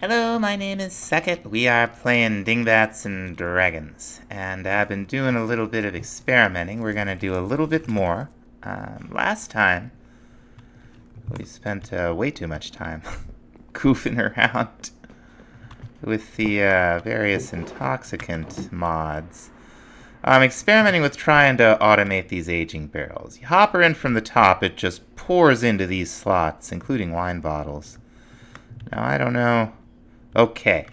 Hello, my name is Second. We are playing Dingbats and Dragons, and I've been doing a little bit of experimenting. We're going to do a little bit more. Last time, we spent way too much time goofing around with the various intoxicant mods. I'm experimenting with trying to automate these aging barrels. You hop her in from the top, it just pours into these slots, including wine bottles. Now, I don't know. Okay,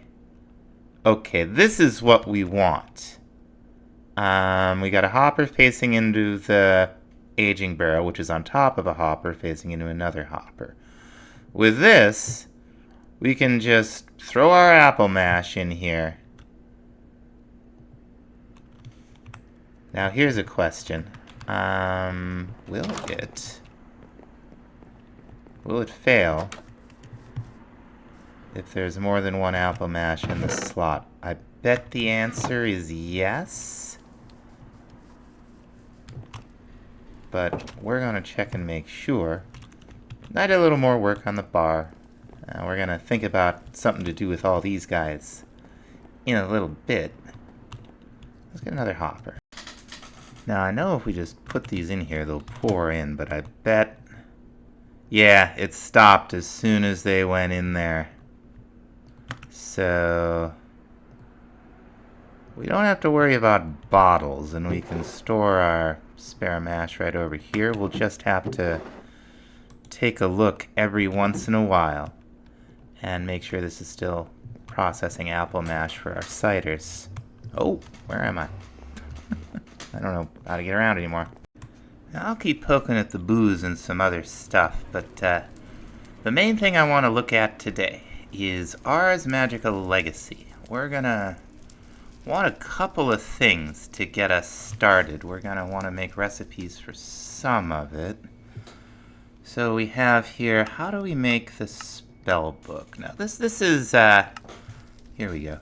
this is what we want. We got a hopper facing into the aging barrel, which is on top of a hopper facing into another hopper. With this, we can just throw our apple mash in here. Now here's a question. Will it fail if there's more than one apple mash in the slot? I bet the answer is yes. But we're going to check and make sure. I did a little more work on the bar. We're going to think about something to do with all these guys in a little bit. Let's get another hopper. Now, I know if we just put these in here, they'll pour in, but I bet... Yeah, it stopped as soon as they went in there. So... we don't have to worry about bottles, and we can store our spare mash right over here. We'll just have to take a look every once in a while and make sure this is still processing apple mash for our ciders. Oh, where am I? I don't know how to get around anymore. Now, I'll keep poking at the booze and some other stuff, but the main thing I want to look at today is Ars Magica Legacy. We're gonna want a couple of things to get us started. We're gonna want to make recipes for some of it. So we have here, how do we make the spell book? Now this is, here we go.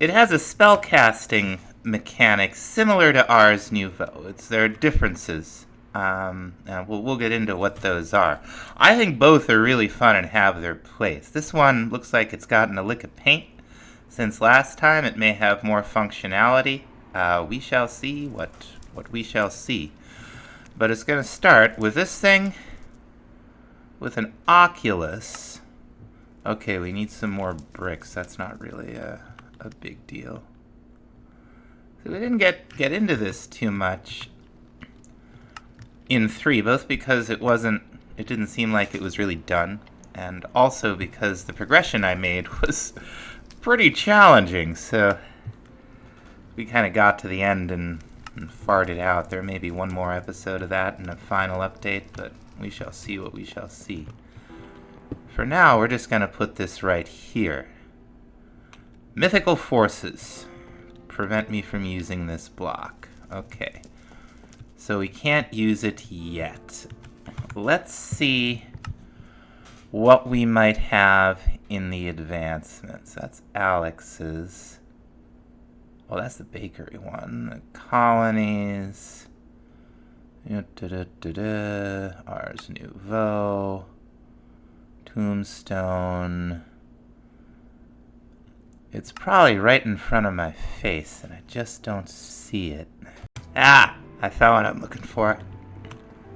It has a spell casting mechanic similar to Ars Nouveau. There are differences. We'll get into what those are. I think both are really fun and have their place. This one looks like it's gotten a lick of paint since last time. It may have more functionality. We shall see what we shall see. But it's going to start with this thing, with an oculus. Okay, we need some more bricks. That's not really a big deal. So we didn't get into this too much in 3, both because it didn't seem like it was really done, and also because the progression I made was pretty challenging, so we kind of got to the end and farted out. There may be one more episode of that in a final update, but we shall see what we shall see. For now, we're just going to put this right here. Mythical forces prevent me from using this block. Okay. So we can't use it yet. Let's see what we might have in the advancements. That's Alex's. Well, that's the bakery one. The colonies. Ars Nouveau. Tombstone. It's probably right in front of my face, and I just don't see it. Ah! I found what I'm looking for.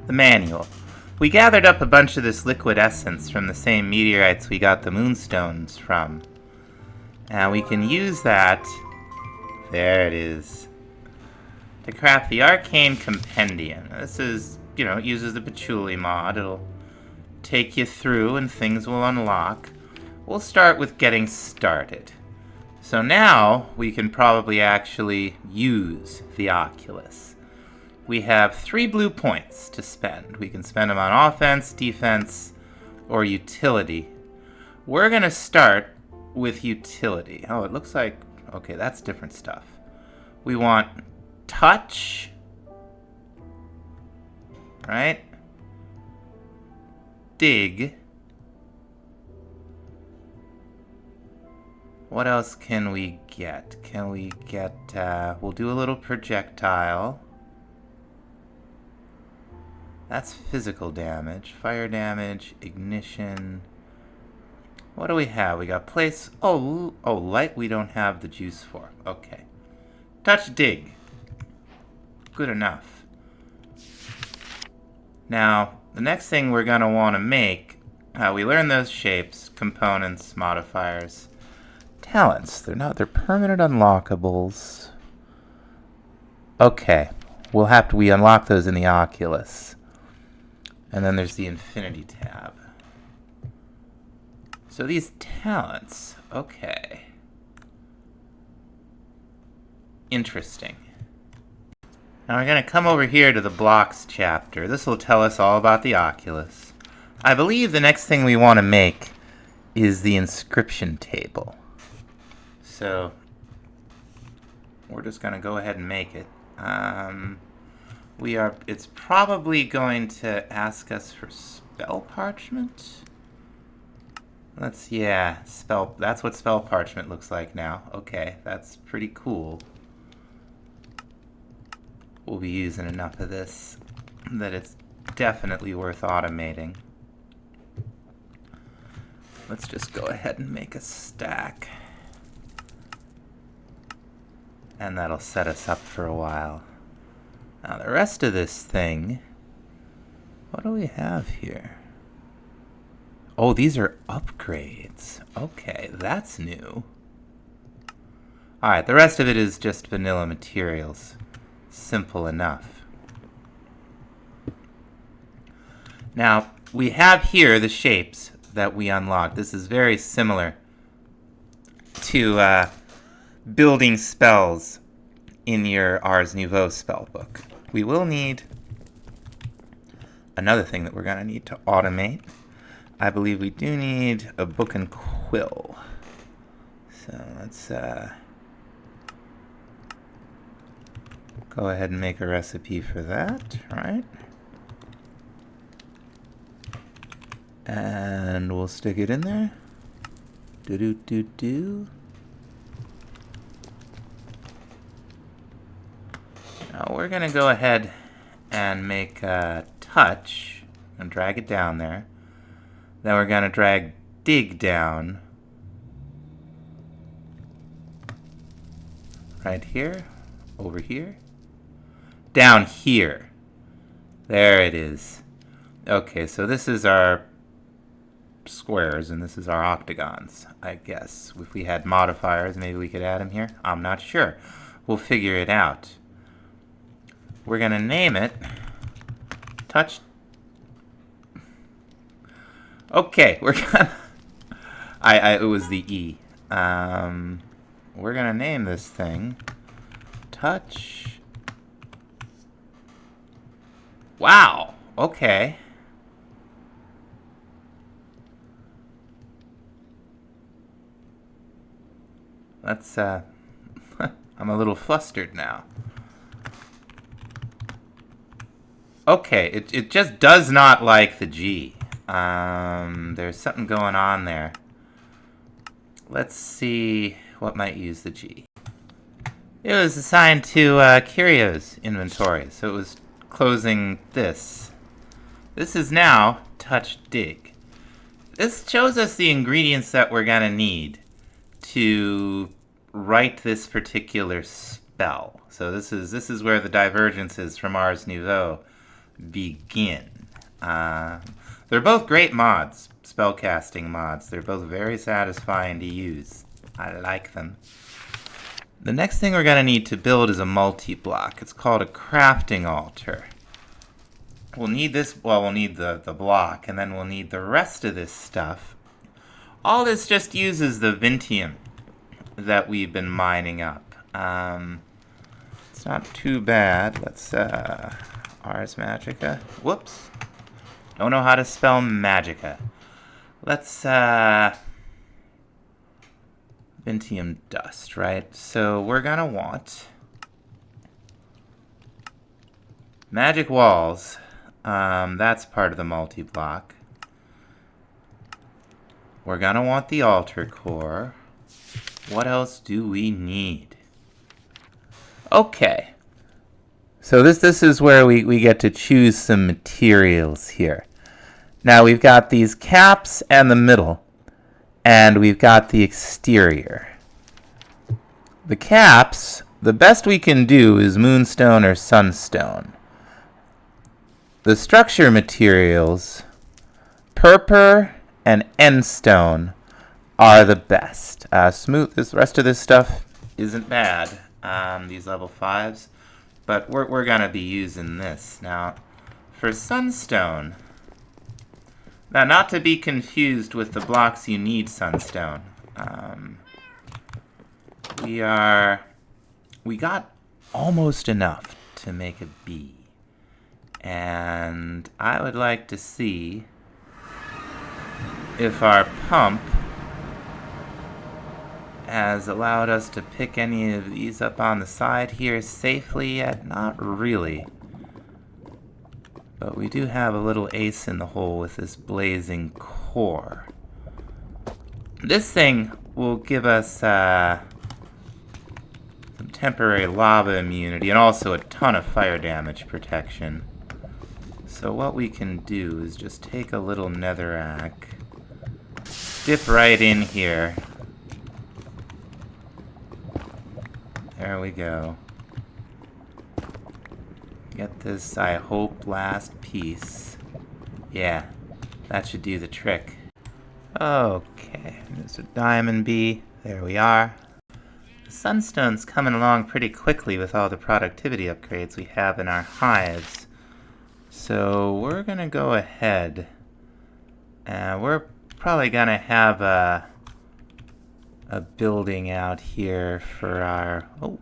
The manual. We gathered up a bunch of this liquid essence from the same meteorites we got the moonstones from. And we can use that... there it is. To craft the Arcane Compendium. This is, it uses the Patchouli mod. It'll take you through and things will unlock. We'll start with getting started. So now we can probably actually use the Oculus. We have 3 blue points to spend. We can spend them on offense, defense, or utility. We're going to start with utility. Oh, it looks like... okay, that's different stuff. We want touch. Right? Dig. What else can we get? Can we get... we'll do a little projectile. That's physical damage. Fire damage, ignition, What do we have? We got place. Oh, light we don't have the juice for. Okay. Touch dig. Good enough. Now, the next thing we're going to want to make, we learn those shapes, components, modifiers, talents. They're permanent unlockables. Okay. We unlock those in the Oculus. And then there's the Infinity tab. So these talents, okay. Interesting. Now we're going to come over here to the blocks chapter. This will tell us all about the Oculus. I believe the next thing we want to make is the inscription table. So we're just going to go ahead and make it. It's probably going to ask us for spell parchment. That's what spell parchment looks like now. Okay, that's pretty cool. We'll be using enough of this that it's definitely worth automating. Let's just go ahead and make a stack. And that'll set us up for a while. Now the rest of this thing, what do we have here? Oh, these are upgrades. Okay, that's new. Alright, the rest of it is just vanilla materials. Simple enough. Now, we have here the shapes that we unlock. This is very similar to building spells in your Ars Nouveau spell book. We will need another thing that we're going to need to automate. I believe we do need a book and quill. So let's go ahead and make a recipe for that, right? And we'll stick it in there. Do. Now we're going to go ahead and make a touch and drag it down there. Then we're going to drag dig down right here, over here, down here. There it is. Okay, so this is our squares and this is our octagons, I guess. If we had modifiers, maybe we could add them here. I'm not sure. We'll figure it out. We're going to name it touch. Okay, we're gonna. It was the E. We're gonna name this thing touch. Wow. Okay. Let's. I'm a little flustered now. Okay, it just does not like the G. There's something going on there. Let's see what might use the G. It was assigned to Curio's inventory, so it was closing this. This is now touch dig. This shows us the ingredients that we're gonna need to write this particular spell. So this is where the divergences from Ars Nouveau begin. They're both great mods, spellcasting mods. They're both very satisfying to use. I like them. The next thing we're going to need to build is a multi-block. It's called a crafting altar. We'll need this, we'll need the block, and then we'll need the rest of this stuff. All this just uses the Vintium that we've been mining up. It's not too bad. Let's, Ars Magica. Whoops. Don't know how to spell Magica. Let's, Vintium dust, right? So we're gonna want magic walls. That's part of the multi-block. We're gonna want the altar core. What else do we need? Okay. So this is where we get to choose some materials here. Now we've got these caps and the middle. And we've got the exterior. The caps, the best we can do is moonstone or sunstone. The structure materials, purpur and endstone, are the best. Smooth. The rest of this stuff isn't bad. These level 5s, but we're gonna be using this now. For sunstone, now not to be confused with the blocks you need sunstone. We got almost enough to make a bee, and I would like to see if our pump has allowed us to pick any of these up on the side here safely yet. Not really. But we do have a little ace in the hole with this blazing core. This thing will give us some temporary lava immunity and also a ton of fire damage protection. So what we can do is just take a little netherrack, dip right in here. There we go. Get this, I hope, last piece. Yeah, that should do the trick. Okay, there's a diamond bee. There we are. The sunstone's coming along pretty quickly with all the productivity upgrades we have in our hives. So we're gonna go ahead and we're probably gonna have a building out here for our, oh,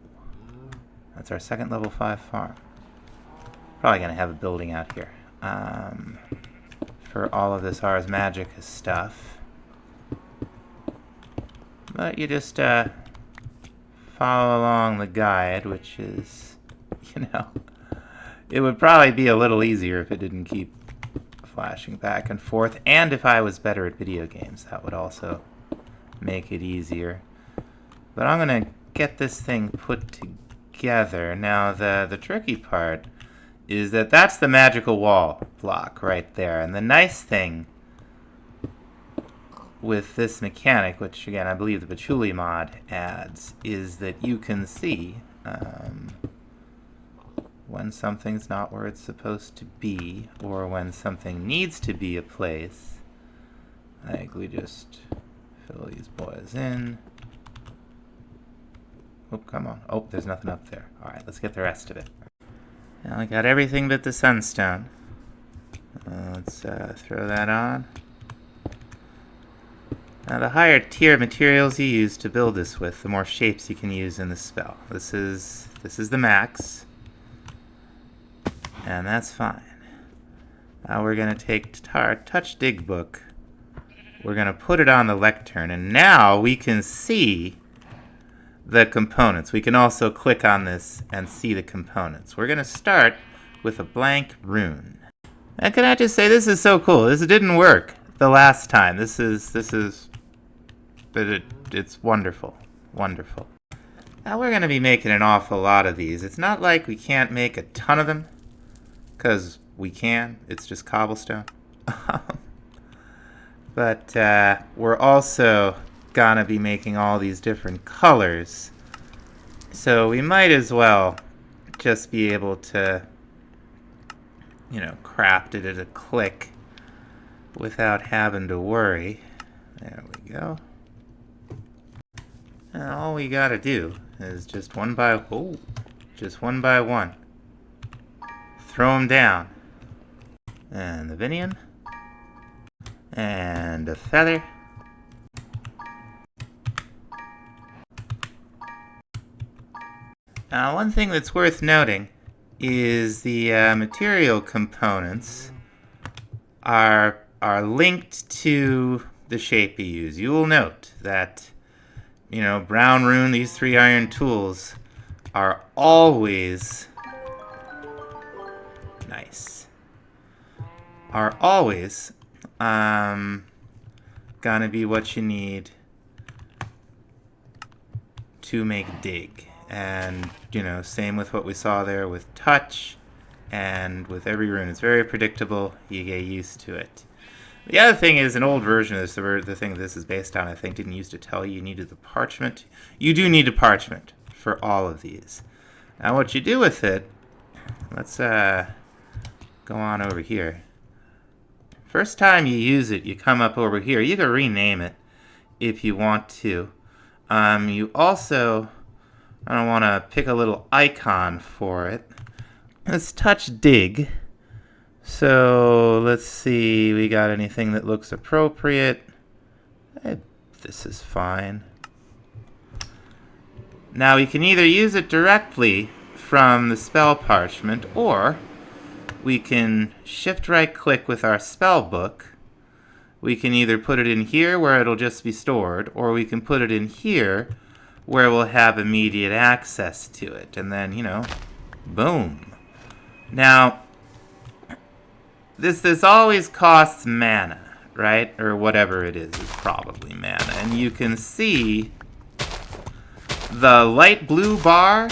that's our second level 5 farm. Probably gonna have a building out here for all of this Ars Magica stuff. But you just follow along the guide, which is, you know, it would probably be a little easier if it didn't keep flashing back and forth, and if I was better at video games, that would also make it easier. But I'm gonna get this thing put together. Now the tricky part is that that's the magical wall block right there. And the nice thing with this mechanic, which again I believe the Patchouli mod adds, is that you can see when something's not where it's supposed to be, or when something needs to be a place. Like, we just fill these boys in. Oh, come on. Oh, there's nothing up there. Alright, let's get the rest of it. Now I got everything but the sunstone. Let's throw that on. Now the higher tier materials you use to build this with, the more shapes you can use in the spell. This is the max. And that's fine. Now we're going to take our touch dig book. We're going to put it on the lectern, and now we can see the components. We can also click on this and see the components. We're going to start with a blank rune. And can I just say, this is so cool. This didn't work the last time. It's wonderful. Wonderful. Now we're going to be making an awful lot of these. It's not like we can't make a ton of them, because we can. It's just cobblestone. But we're also gonna be making all these different colors, so we might as well just be able to, you know, craft it at a click without having to worry. There we go. And all we gotta do is just one by one throw them down. And the Vinion. And a feather. Now, one thing that's worth noting is the material components are linked to the shape you use. You will note that, you know, brown rune, these 3 iron tools are always nice. Are always gonna be what you need to make dig. And, you know, same with what we saw there with touch and with every rune. It's very predictable. You get used to it. The other thing is, an old version of this, the thing this is based on, I think, didn't used to tell you needed the parchment. You do need a parchment for all of these. Now, what you do with it, let's go on over here. First time you use it, you come up over here. You can rename it if you want to. You also, I don't want to pick a little icon for it. Let's touch dig. So let's see, we got anything that looks appropriate. This is fine. Now we can either use it directly from the spell parchment, or we can shift right click with our spell book. We can either put it in here where it'll just be stored, or we can put it in here where we'll have immediate access to it. And then, you know, boom. Now, this always costs mana, right? Or whatever it is probably mana. And you can see the light blue bar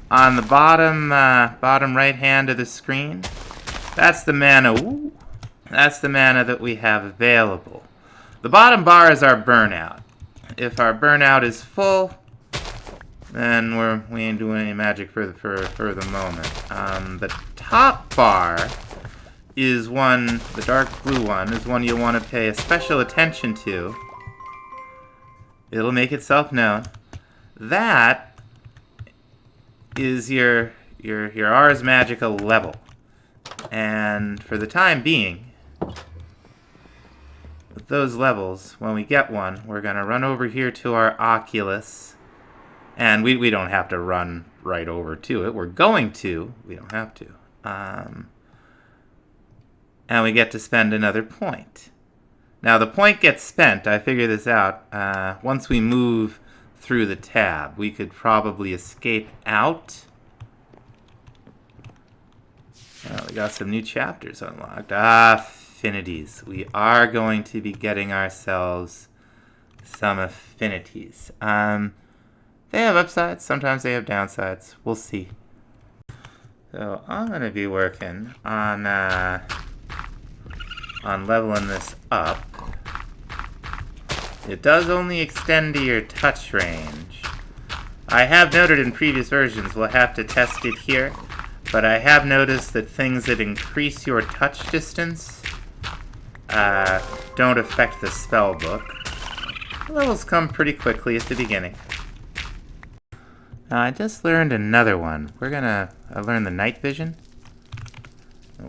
on the bottom right hand of the screen. That's the mana. Ooh, that's the mana that we have available. The bottom bar is our burnout. If our burnout is full, then we ain't doing any magic for the moment. The top bar is one, the dark blue one, is one you'll want to pay a special attention to. It'll make itself known. That is your Ars Magica level. And for the time being, with those levels, when we get one, we're going to run over here to our Oculus. And we don't have to run right over to it. We're going to. We don't have to. And we get to spend another point. Now, the point gets spent. I figured this out. Once we move through the tab, we could probably escape out. Oh, we got some new chapters unlocked. Affinities. We are going to be getting ourselves some affinities. They have upsides, sometimes they have downsides. We'll see. So I'm going to be working on leveling this up. It does only extend to your touch range. I have noted in previous versions, we'll have to test it here, but I have noticed that things that increase your touch distance don't affect the spell book. Levels come pretty quickly at the beginning. Now, I just learned another one. I learned the night vision.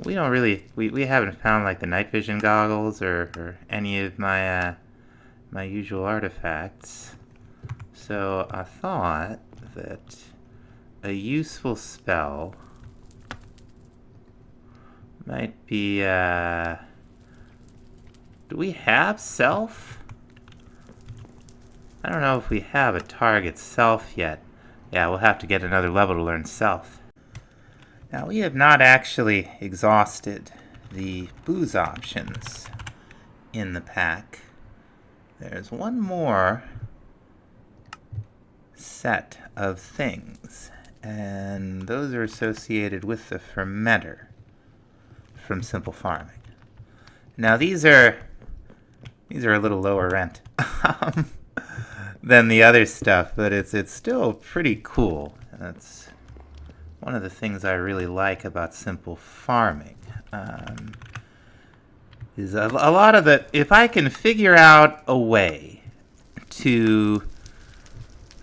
We don't really, we haven't found like the night vision goggles or any of my my usual artifacts. So I thought that a useful spell might be, do we have self? I don't know if we have a target self yet. Yeah, we'll have to get another level to learn Self. Now, we have not actually exhausted the booze options in the pack. There's one more set of things, and those are associated with the fermenter from Simple Farming. Now, these are a little lower rent than the other stuff, but it's still pretty cool. That's one of the things I really like about Simple Farming. Is a lot of the, if I can figure out a way to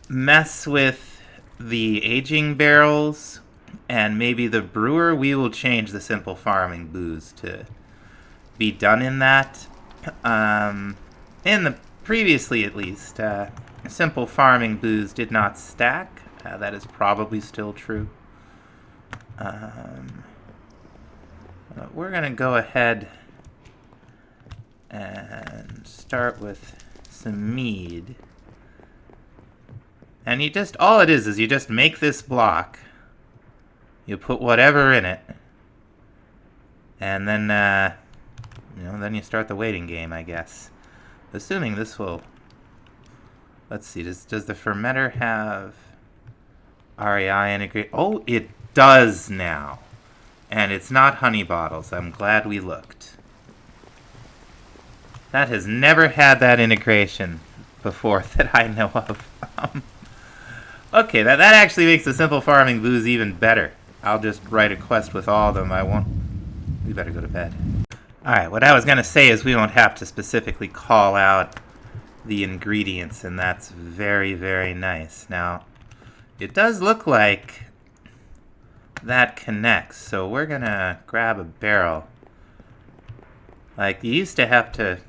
mess with the aging barrels and maybe the brewer, we will change the Simple Farming booze to be done in that. In the previously, at least, Simple Farming booze did not stack. That is probably still true. We're going to go ahead and start with some mead. And you just, all it is you just make this block. You put whatever in it. And then, then you start the waiting game, I guess. Assuming this will, let's see, does the fermenter have REI integrate? Oh, it does now. And it's not honey bottles. I'm glad we looked. That has never had that integration before that I know of. Okay, that actually makes the simple farming booze even better. I'll just write a quest with all of them. I won't. We better go to bed. Alright, what I was going to say is we won't have to specifically call out the ingredients, and that's very, very nice. Now, it does look like that connects, so we're going to grab a barrel. Like, you used to have to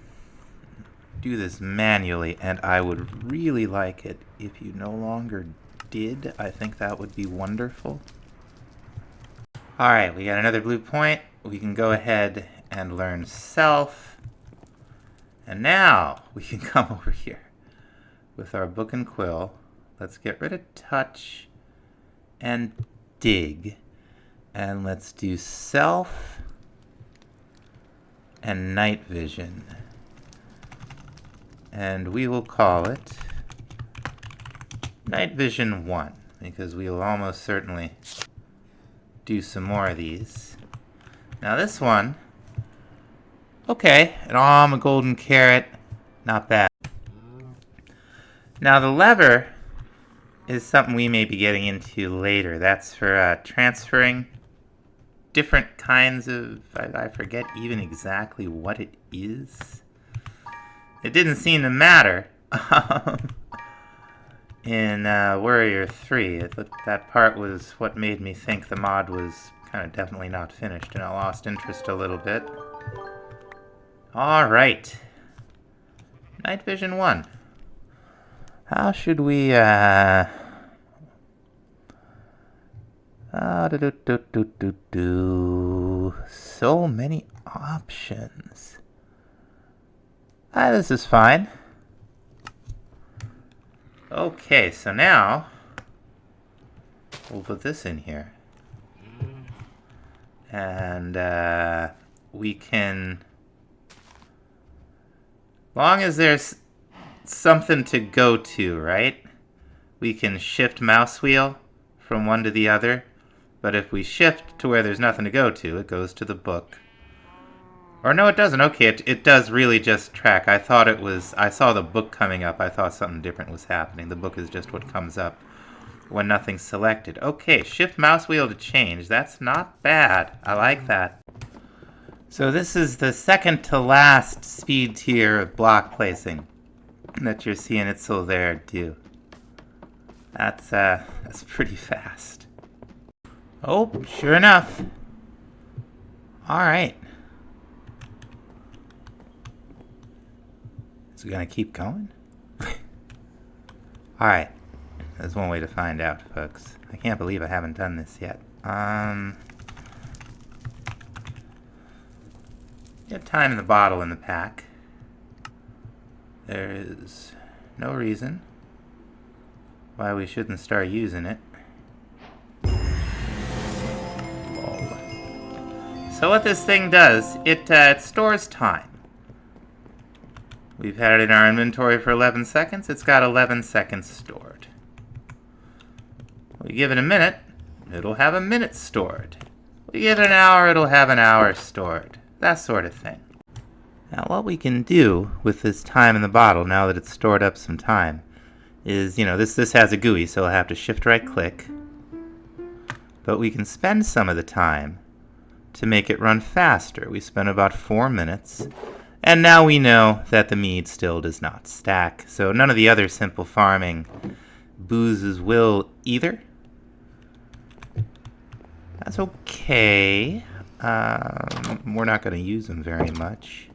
do this manually, and I would really like it if you no longer did. I think that would be wonderful. Alright, we got another blue point. We can go ahead and learn self. And now we can come over here with our book and quill. Let's get rid of touch and dig. And let's do self and night vision. And we will call it Night Vision 1, because we will almost certainly do some more of these. Now this one, okay, an a golden carrot, not bad. Now the lever is something we may be getting into later. That's for transferring different kinds of, I forget even exactly what it is. It didn't seem to matter in Warrior 3. That part was what made me think the mod was kind of definitely not finished, and I lost interest a little bit. Alright. Night Vision 1. How should we, so many options. This is fine. Okay, so now we'll put this in here. And we can, long as there's something to go to, right? We can shift mouse wheel from one to the other. But if we shift to where there's nothing to go to, it goes to the book. Or no, it doesn't. Okay, it does really just track. I thought it was, I saw the book coming up. I thought something different was happening. The book is just what comes up when nothing's selected. Okay, shift mouse wheel to change. That's not bad. I like that. So this is the second to last speed tier of block placing that you're seeing. It's still there too. That's pretty fast. Oh, sure enough. All right. Is it gonna keep going? All right. There's one way to find out, folks. I can't believe I haven't done this yet. Get time in the bottle in the pack. There is no reason why we shouldn't start using it. So what this thing does, it stores time. We've had it in our inventory for 11 seconds. It's got 11 seconds stored. We give it a minute, it'll have a minute stored. We give it an hour, it'll have an hour stored. That sort of thing. Now what we can do with this time in the bottle, now that it's stored up some time, is, you know, this has a GUI, so I'll have to shift right click. But we can spend some of the time to make it run faster. We spent about 4 minutes. And now we know that the mead still does not stack. So none of the other simple farming boozes will either. That's okay. We're not going to use them very much.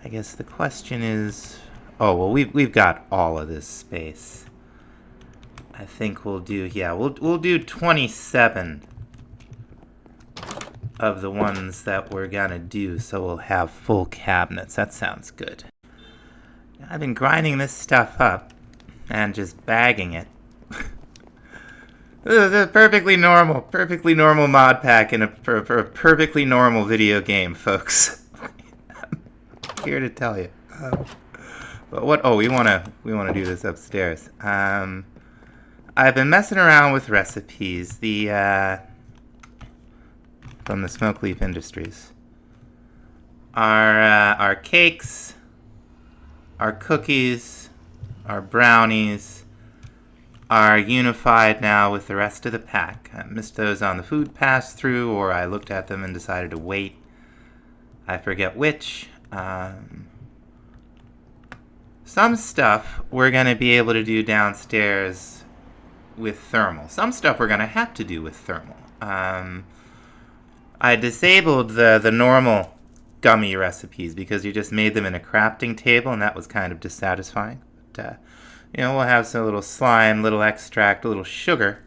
I guess the question is... Oh, well, we've got all of this space. I think we'll do... Yeah, we'll do 27 of the ones that we're gonna do, so we'll have full cabinets. That sounds good. I've been grinding this stuff up and just bagging it. This is a perfectly normal mod pack in for a perfectly normal video game, folks. I'm here to tell you. But what? Oh, we wanna do this upstairs. I've been messing around with recipes. From the Smoke Leaf Industries. our cakes, our cookies, our brownies are unified now with the rest of the pack. I missed those on the food pass-through, or I looked at them and decided to wait. I forget which. Some stuff we're going to be able to do downstairs with thermal. Some stuff we're going to have to do with thermal. I disabled the normal gummy recipes because you just made them in a crafting table, and that was kind of dissatisfying. But, we'll have some little slime, little extract, a little sugar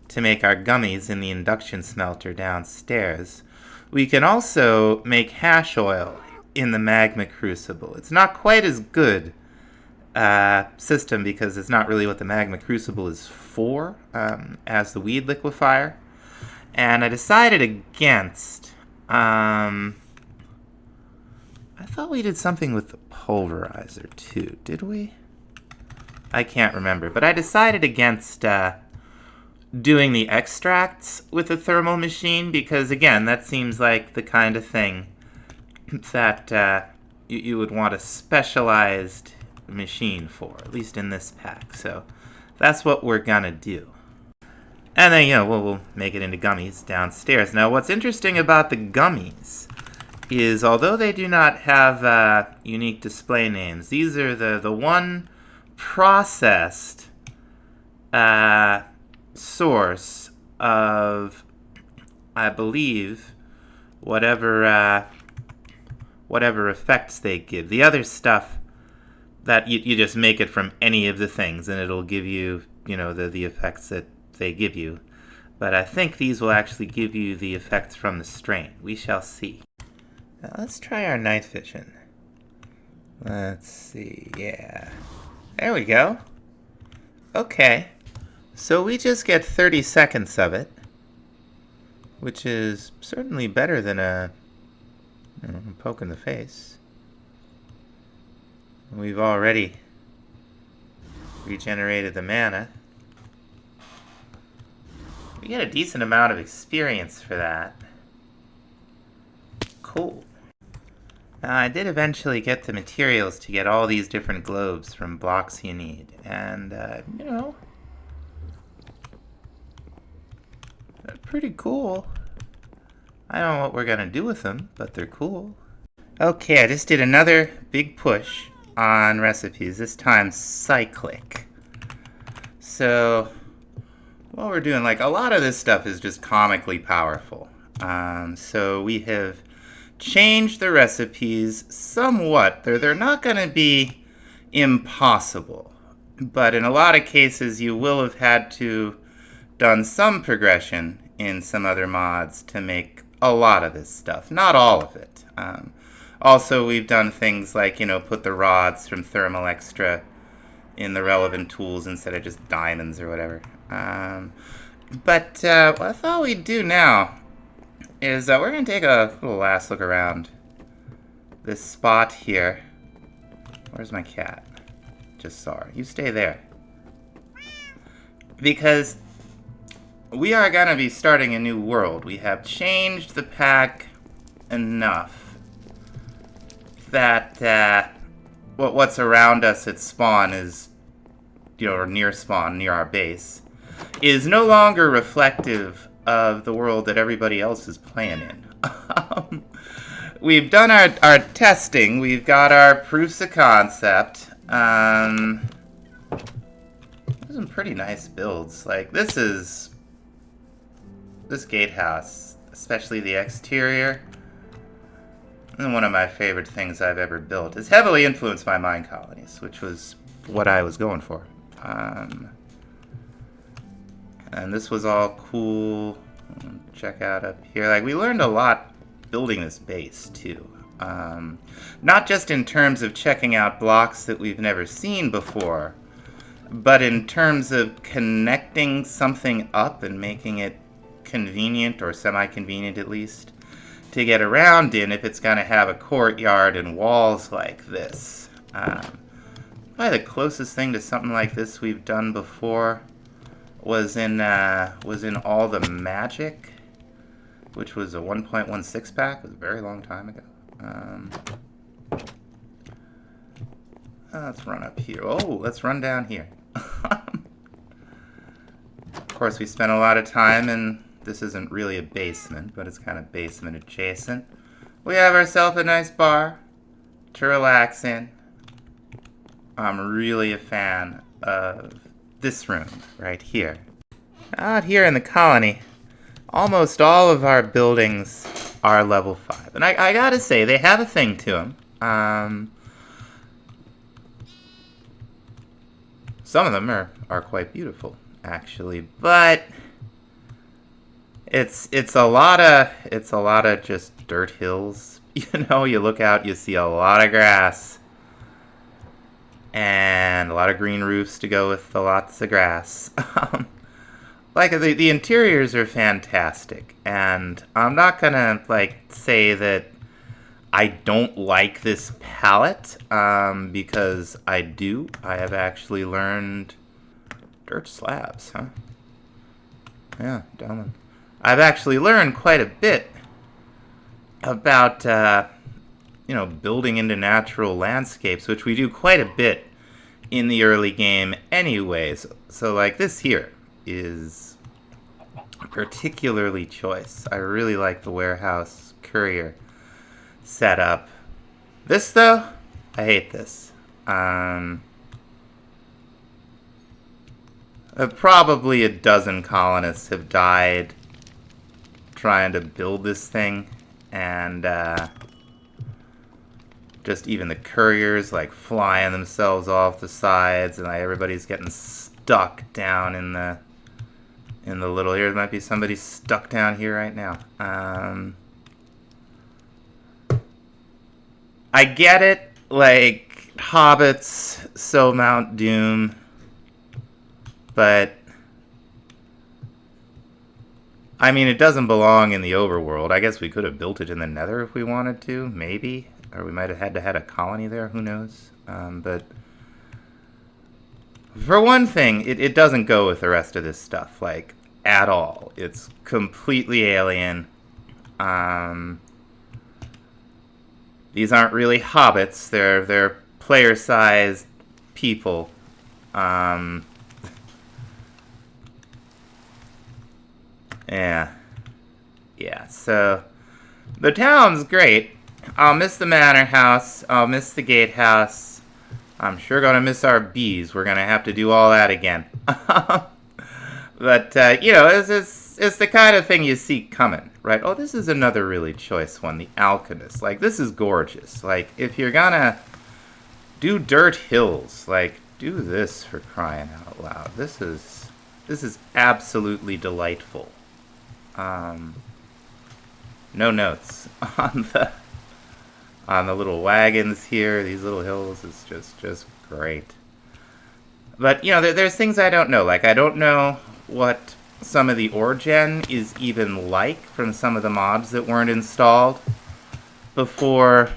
to make our gummies in the induction smelter downstairs. We can also make hash oil in the magma crucible. It's not quite as good system because it's not really what the magma crucible is for as the weed liquefier. And I decided against... I thought we did something with the pulverizer too, did we? I can't remember, but I decided against doing the extracts with a thermal machine because, again, that seems like the kind of thing that you would want a specialized machine for, at least in this pack. So that's what we're gonna do. And then, we'll make it into gummies downstairs. Now, what's interesting about the gummies is, although they do not have unique display names, these are the one processed source of, I believe, whatever effects they give. The other stuff that you just make it from any of the things, and it'll give you, the effects that they give you. But I think these will actually give you the effects from the strain. We shall see. Now let's try our night vision. Let's see, yeah. There we go. Okay. So we just get 30 seconds of it, which is certainly better than a poke in the face. We've already regenerated the mana. We get a decent amount of experience for that. Cool. Now, I did eventually get the materials to get all these different globes from blocks you need. And, they're pretty cool. I don't know what we're going to do with them, but they're cool. Okay, I just did another big push on recipes, this time cyclic. So what we're doing, a lot of this stuff is just comically powerful. So we have changed the recipes somewhat. They're not going to be impossible, but in a lot of cases you will have had to done some progression in some other mods to make a lot of this stuff. Not all of it. Also, we've done things like, put the rods from Thermal Extra in the relevant tools instead of just diamonds or whatever. But what I thought we'd do now is we're going to take a little last look around this spot here. Where's my cat? Just saw her. You stay there. Because we are going to be starting a new world. We have changed the pack enough that what's around us at spawn is, or near spawn, near our base, is no longer reflective of the world that everybody else is playing in. We've done our testing. We've got our proofs of concept. Some pretty nice builds. This gatehouse, especially the exterior, is one of my favorite things I've ever built. It's heavily influenced by mine colonies, which was what I was going for. And this was all cool. Check out up here. We learned a lot building this base, too. Not just in terms of checking out blocks that we've never seen before, but in terms of connecting something up and making it convenient, or semi-convenient at least, to get around in if it's going to have a courtyard and walls like this. Probably the closest thing to something like this we've done before was in All the Magic, which was a 1.16 pack. It was a very long time ago. Let's run up here. Oh, let's run down here. Of course, we spent a lot of time in... This isn't really a basement, but it's kind of basement adjacent. We have ourselves a nice bar to relax in. I'm really a fan of this room right here. Out here in the colony, almost all of our buildings are level 5. And I gotta say, they have a thing to them. Some of them are quite beautiful, actually, but it's a lot of just dirt hills. You know, you look out, you see a lot of grass and a lot of green roofs to go with the lots of grass. Like the interiors are fantastic, and I'm not gonna like say that I don't like this palette, because I do. I have actually learned dirt slabs, huh? Yeah, down them. I've actually learned quite a bit about, you know, building into natural landscapes, which we do quite a bit in the early game anyways. So, like, this here is particularly choice. I really like the warehouse courier setup. This, though, I hate this. Probably a dozen colonists have died trying to build this thing, and just even the couriers like flying themselves off the sides, and like everybody's getting stuck down in the little here. There might be somebody stuck down here right now. I get it, like hobbits, so Mount Doom, but I mean, it doesn't belong in the overworld. I guess we could have built it in the Nether if we wanted to, maybe. Or we might have had to have a colony there, who knows. But for one thing, it doesn't go with the rest of this stuff, like, at all. It's completely alien. These aren't really hobbits. They're player-sized people. Yeah, so the town's great. I'll miss the manor house. I'll miss the gatehouse. I'm sure gonna miss our bees. We're gonna have to do all that again. But, you know, it's the kind of thing you see coming, right? Oh, this is another really choice one, the Alchemist. Like, this is gorgeous. Like, if you're gonna do dirt hills, like, do this for crying out loud. This is absolutely delightful. No notes on the little wagons here. These little hills is just great. But, you know, there's things I don't know. Like, I don't know what some of the Oregen is even like from some of the mods that weren't installed before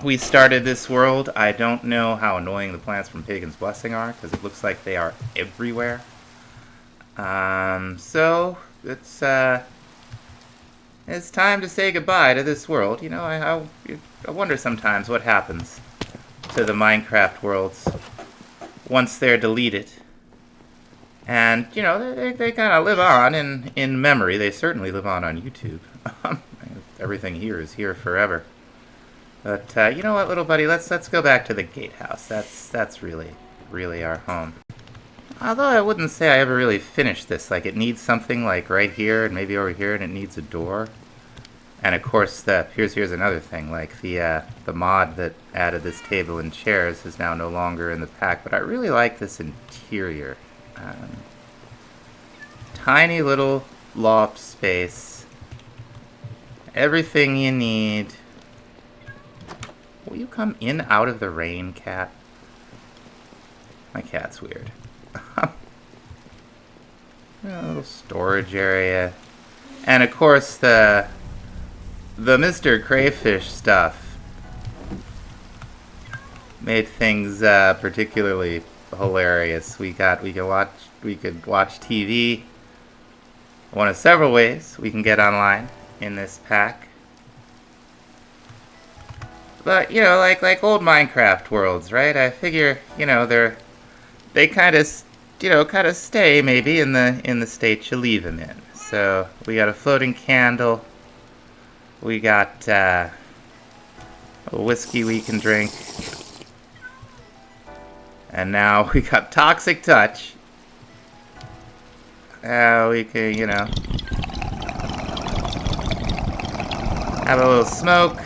we started this world. I don't know how annoying the plants from Pagan's Blessing are, because it looks like they are everywhere. So, it's time to say goodbye to this world. You know, I wonder sometimes what happens to the Minecraft worlds once they're deleted. And, you know, they kind of live on in memory. They certainly live on YouTube. Everything here is here forever. But, you know what, little buddy? Let's go back to the gatehouse. That's really our home. Although I wouldn't say I ever really finished this. Like, it needs something like right here and maybe over here, and it needs a door. And of course, here's another thing. Like, the mod that added this table and chairs is now no longer in the pack. But I really like this interior. Tiny little loft space. Everything you need. Will you come in out of the rain, cat? My cat's weird. A little storage area. And of course the Mr. Crayfish stuff made things particularly hilarious. We could watch TV. One of several ways we can get online in this pack. But, you know, like old Minecraft worlds, right? I figure, you know, they kind of, you know, kind of stay maybe in the state you leave them in. So we got a floating candle. We got a whiskey we can drink. And now we got Toxic Touch. Now we can, you know, have a little smoke.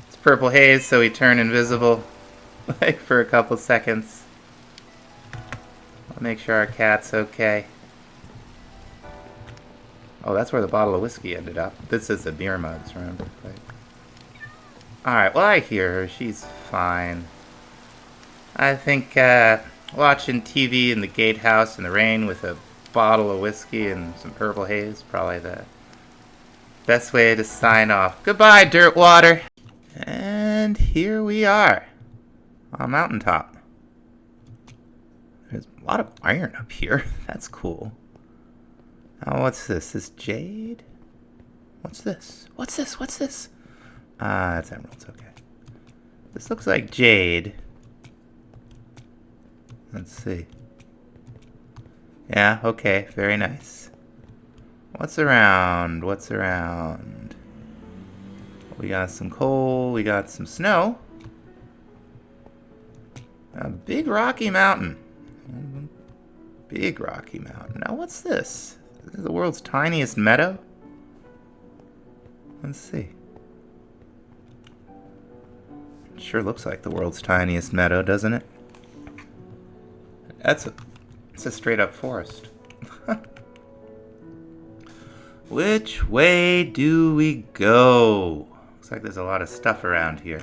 It's purple haze, so we turn invisible like for a couple seconds. I'll make sure our cat's okay. Oh, that's where the bottle of whiskey ended up. This is the beer mugs, remember? Alright, well, I hear her. She's fine. I think watching TV in the gatehouse in the rain with a bottle of whiskey and some purple haze probably the best way to sign off. Goodbye, dirt water! And here we are on a mountaintop. There's a lot of iron up here. That's cool. Oh, what's this? This jade? What's this? What's this? What's this? Ah, that's emeralds. Okay. This looks like jade. Let's see. Yeah, okay. Very nice. What's around? What's around? We got some coal. We got some snow. A big rocky mountain. Big rocky mountain. Now, what's this? This is the world's tiniest meadow? Let's see. It sure looks like the world's tiniest meadow, doesn't it? It's a straight up forest. Which way do we go? Looks like there's a lot of stuff around here.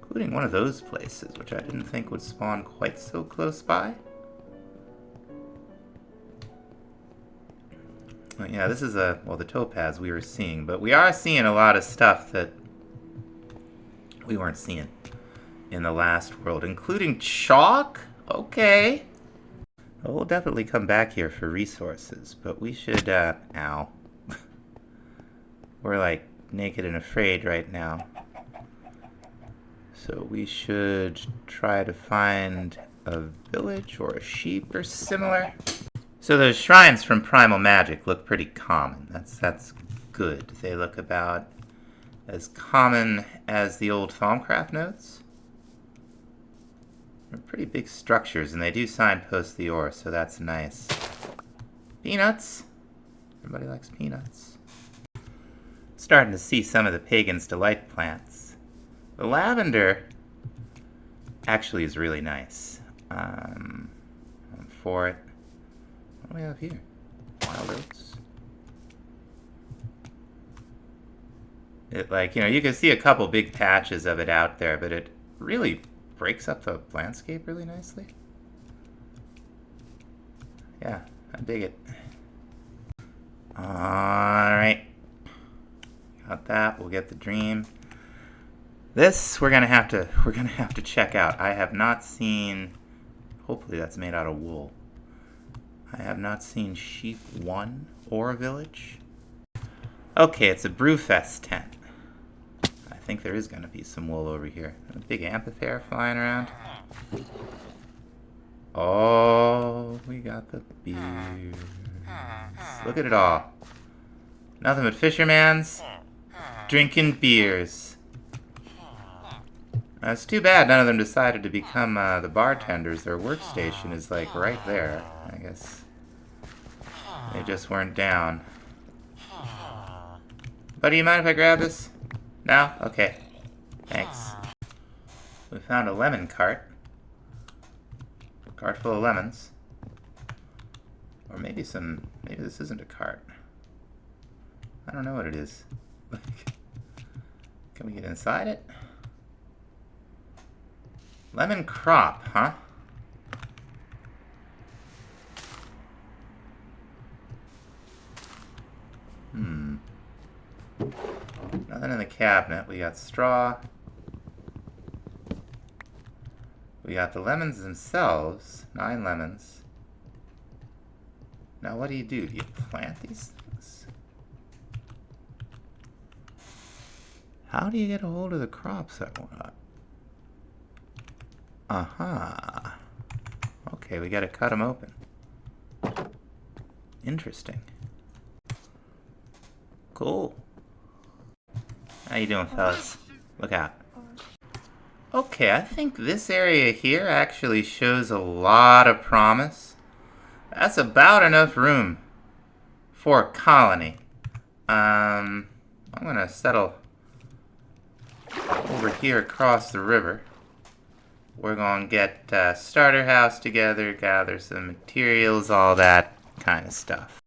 Including one of those places, which I didn't think would spawn quite so close by. Well, yeah, this is the topaz we were seeing, but we are seeing a lot of stuff that we weren't seeing in the last world, including chalk? Okay. Well, we'll definitely come back here for resources, but we should, ow. We're like naked and afraid right now. So we should try to find a village or a sheep or similar. So those shrines from Primal Magic look pretty common. That's good. They look about as common as the old Thaumcraft notes. They're pretty big structures, and they do signpost the ore, so that's nice. Peanuts! Everybody likes peanuts. Starting to see some of the Pagan's Delight plants. The lavender actually is really nice. I'm for it. What do we have here? Wild oats. It, like, you know, you can see a couple big patches of it out there, but it really breaks up the landscape really nicely. Yeah, I dig it. Alright. Got that. We'll get the dream. This we're gonna have to check out. I have not seen, hopefully that's made out of wool. I have not seen Sheep 1 or a village. Okay, it's a Brewfest tent. I think there is going to be some wool over here. A big Anteater flying around. Oh, we got the beers. Look at it all. Nothing but fishermans drinking beers. It's too bad none of them decided to become the bartenders. Their workstation is like right there. I guess they just weren't down. But do you mind if I grab this? No? Okay. Thanks. We found a lemon cart. Cart full of lemons. Or maybe this isn't a cart. I don't know what it is. Can we get inside it? Lemon crop, huh? Nothing in the cabinet. We got straw. We got the lemons themselves. 9 lemons. Now what do? Do you plant these things? How do you get a hold of the crops I want? Aha. Okay, we gotta cut them open. Interesting. Cool. How you doing, fellas? Look out. Okay, I think this area here actually shows a lot of promise. That's about enough room for a colony. I'm gonna settle over here across the river. We're gonna get a starter house together, gather some materials, all that kind of stuff.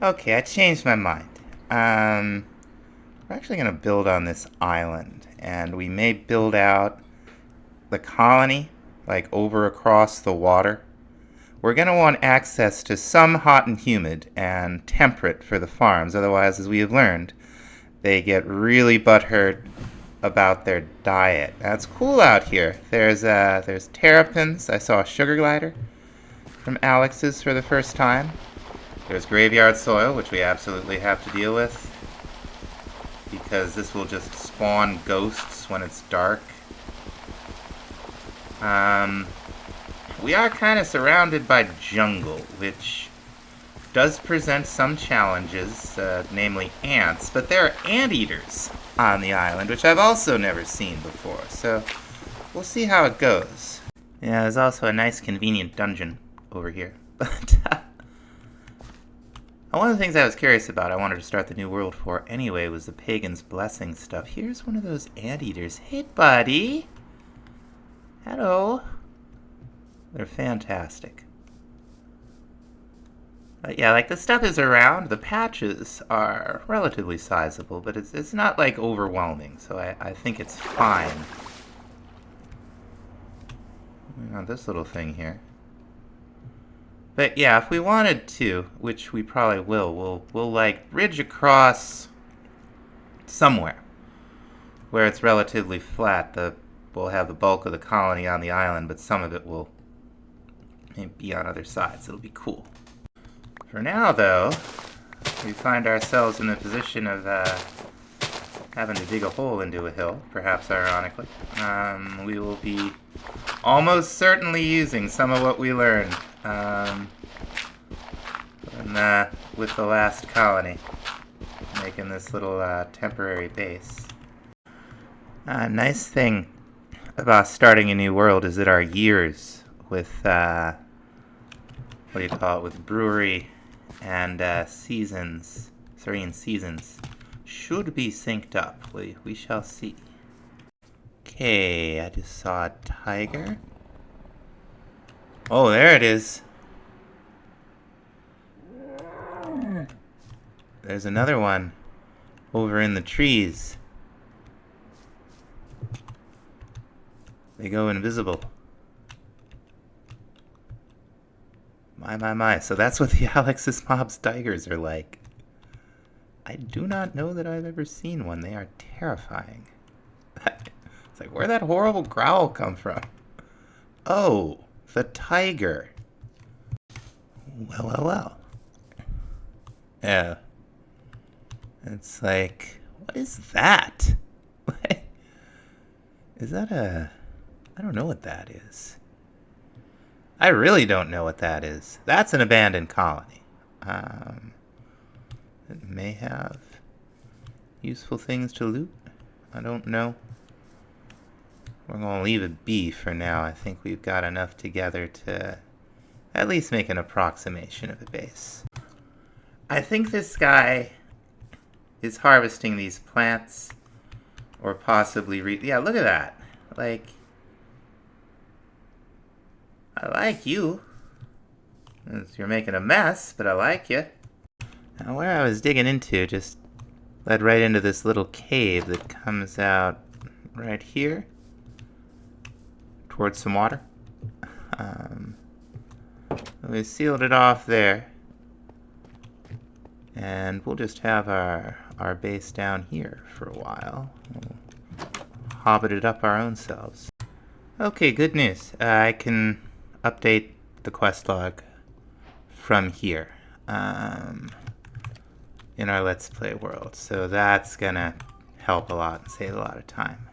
Okay, I changed my mind. We're actually gonna build on this island, and we may build out the colony, like over across the water. We're going to want access to some hot and humid and temperate for the farms. Otherwise, as we have learned, they get really butthurt about their diet. Now, it's cool out here. There's terrapins. I saw a sugar glider from Alex's for the first time. There's graveyard soil, which we absolutely have to deal with, because this will just spawn ghosts when it's dark. We are kind of surrounded by jungle, which does present some challenges, namely ants, but there are anteaters on the island, which I've also never seen before, so we'll see how it goes. Yeah, there's also a nice convenient dungeon over here. But one of the things I was curious about, I wanted to start the new world for anyway, was the Pagan's Blessing stuff. Here's one of those anteaters. Hey, buddy! Hello. They're fantastic. But yeah, like the stuff is around. The patches are relatively sizable, but it's not like overwhelming, so I think it's fine. We got this little thing here. But yeah, if we wanted to, which we probably will, we'll like bridge across somewhere where it's relatively flat. We'll have the bulk of the colony on the island, but some of it will be on other sides. It'll be cool. For now, though, we find ourselves in the position of having to dig a hole into a hill, perhaps ironically. We will be almost certainly using some of what we learned with the last colony, making this little temporary base. Nice thing about starting a new world is that our years with what do you call it, with brewery and seasons, serene seasons, should be synced up. We shall see. Okay, I just saw a tiger. Oh, there it is. There's another one over in the trees. They go invisible. My. So that's what the Alex's Mob's tigers are like. I do not know that I've ever seen one. They are terrifying. It's like, where'd that horrible growl come from? Oh, the tiger. Well. Yeah. It's like, what is that? Is that a... I don't know what that is. I really don't know what that is. That's an abandoned colony. It may have useful things to loot. I don't know. We're going to leave it be for now. I think we've got enough together to at least make an approximation of a base. I think this guy is harvesting these plants, or possibly yeah, look at that. Like, I like you. You're making a mess, but I like you. Now, where I was digging into just led right into this little cave that comes out right here towards some water. We sealed it off there, and we'll just have our base down here for a while. We'll hobbit it up our own selves. Okay, good news. I can update the quest log from here in our Let's Play world. So that's gonna help a lot and save a lot of time.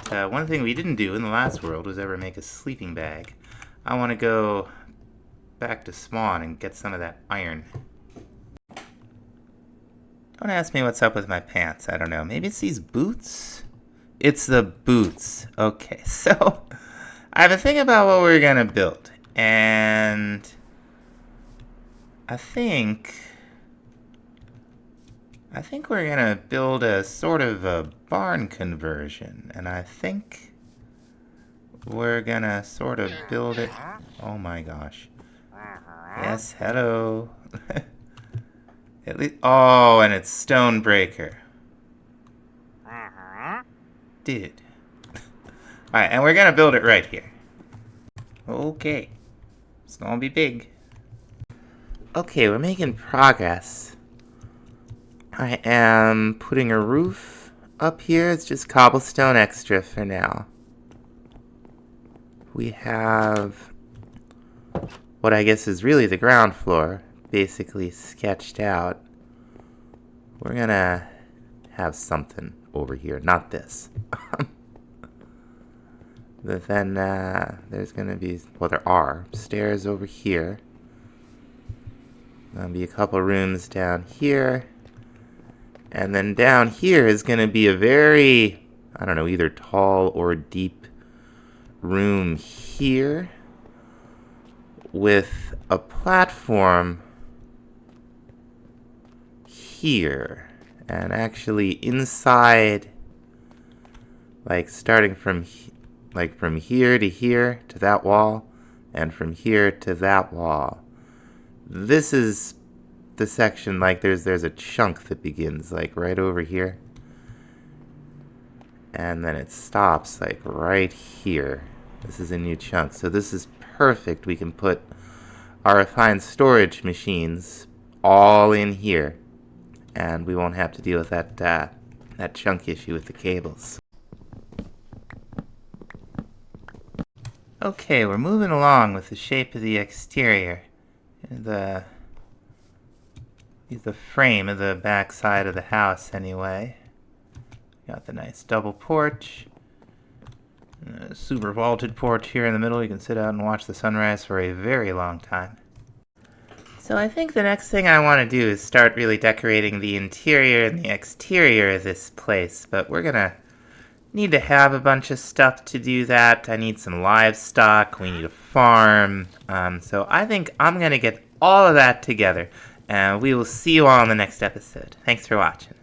But one thing we didn't do in the last world was ever make a sleeping bag. I want to go back to spawn and get some of that iron. Don't ask me what's up with my pants. I don't know. Maybe it's these boots? It's the boots. Okay, so I have a thing about what we're going to build. And I think we're going to build a sort of a barn conversion. And I think we're going to sort of build it. Oh my gosh. Yes, hello. At least, oh, and it's Stonebreaker. Dude. Alright, and we're going to build it right here. Okay. It's going to be big. Okay, we're making progress. I am putting a roof up here. It's just cobblestone extra for now. We have what I guess is really the ground floor basically sketched out. We're gonna have something over here, not this. But then there's gonna be, well, there are stairs over here. There'll be a couple rooms down here. And then down here is gonna be a very, I don't know, either tall or deep room here with a platform here. And actually inside, like starting from from here to that wall, and from here to that wall. This is the section, like there's a chunk that begins like right over here. And then it stops like right here. This is a new chunk. So this is perfect. We can put our refined storage machines all in here. And we won't have to deal with that chunk issue with the cables. Okay, we're moving along with the shape of the exterior. The frame of the back side of the house anyway. Got the nice double porch. A super vaulted porch here in the middle. You can sit out and watch the sunrise for a very long time. So I think the next thing I want to do is start really decorating the interior and the exterior of this place. But we're going to need to have a bunch of stuff to do that. I need some livestock. We need a farm. So I think I'm going to get all of that together. And we will see you all in the next episode. Thanks for watching.